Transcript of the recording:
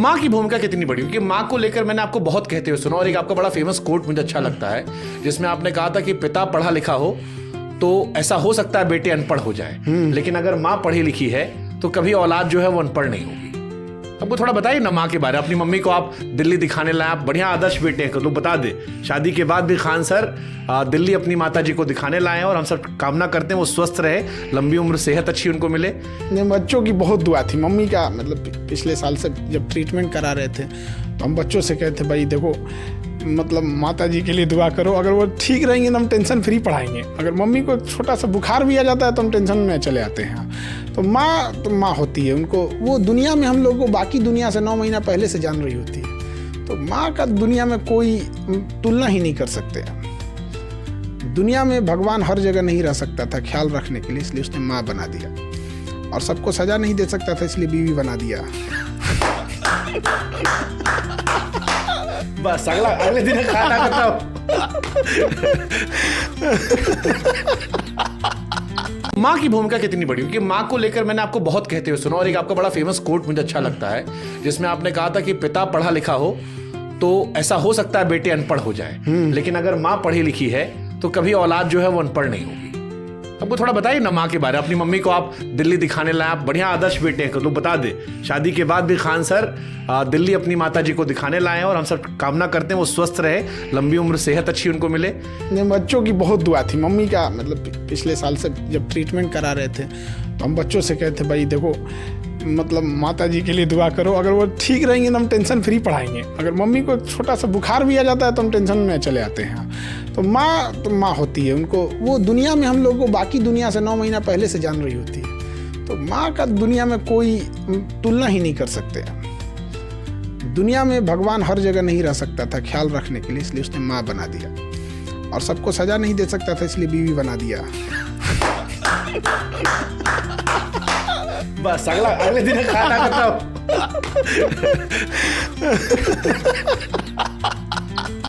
माँ की भूमिका कितनी बड़ी, क्योंकि माँ को लेकर मैंने आपको बहुत कहते हुए सुना, और एक आपका बड़ा फेमस कोट मुझे अच्छा लगता है जिसमें आपने कहा था कि पिता पढ़ा लिखा हो तो ऐसा हो सकता है बेटे अनपढ़ हो जाए, लेकिन अगर माँ पढ़ी लिखी है तो कभी औलाद जो है वो अनपढ़ नहीं होगी। आपको थोड़ा बताइए ना माँ के बारे में। अपनी मम्मी को आप दिल्ली दिखाने लाए, आप बढ़िया आदर्श बेटे हैं, तो बता दे शादी के बाद भी खान सर दिल्ली अपनी माता जी को दिखाने लाए हैं, और हम सब कामना करते हैं वो स्वस्थ रहे, लंबी उम्र, सेहत अच्छी उनको मिले। बच्चों की बहुत दुआ थी मम्मी का, मतलब पिछले साल से जब ट्रीटमेंट करा रहे थे तो हम बच्चों से कहते भाई देखो, मतलब माता जी के लिए दुआ करो, अगर वो ठीक रहेंगे तो हम टेंशन फ्री पढ़ाएंगे, अगर मम्मी को छोटा सा बुखार भी आ जाता है तो हम टेंशन में चले आते हैं। तो माँ होती है, उनको वो दुनिया में हम लोग को बाकी दुनिया से 9 महीना पहले से जान रही होती है। तो माँ का दुनिया में कोई तुलना ही नहीं कर सकते। दुनिया में भगवान हर जगह नहीं रह सकता था ख्याल रखने के लिए, इसलिए उसने माँ बना दिया, और सबको सजा नहीं दे सकता था इसलिए बीवी बना दिया। बस अगले दिन खाना करता हूं। माँ की भूमिका कितनी बड़ी, क्योंकि माँ को लेकर मैंने आपको बहुत कहते हुए सुना, और एक आपका बड़ा फेमस कोट मुझे अच्छा लगता है जिसमें आपने कहा था कि पिता पढ़ा लिखा हो तो ऐसा हो सकता है बेटे अनपढ़ हो जाए, लेकिन अगर माँ पढ़ी लिखी है तो कभी औलाद जो है वो अनपढ़ नहीं होगी। आपको थोड़ा बताइए ना माँ के बारे में। अपनी मम्मी को आप दिल्ली दिखाने लाए, आप बढ़िया आदर्श बेटे हैं, तो बता दे शादी के बाद भी खान सर दिल्ली अपनी माता जी को दिखाने लाए हैं, और हम सब कामना करते हैं वो स्वस्थ रहे, लंबी उम्र, सेहत अच्छी उनको मिले। बच्चों की बहुत दुआ थी मम्मी का, मतलब पिछले साल से जब ट्रीटमेंट करा रहे थे तो हम बच्चों से कहते भाई देखो, मतलब माता जी के लिए दुआ करो, अगर वो ठीक रहेंगे तो हम टेंशन फ्री पढ़ाएंगे, अगर मम्मी को छोटा सा बुखार भी आ जाता है तो हम टेंशन में चले आते हैं। तो माँ होती है, उनको वो दुनिया में हम लोग को बाकी दुनिया से 9 महीना पहले से जान रही होती है। तो माँ का दुनिया में कोई तुलना ही नहीं कर सकते। दुनिया में भगवान हर जगह नहीं रह सकता था ख्याल रखने के लिए, इसलिए उसने माँ बना दिया, और सबको सजा नहीं दे सकता था इसलिए बीवी बना दिया। बस अगले दिन खाना करता हूं।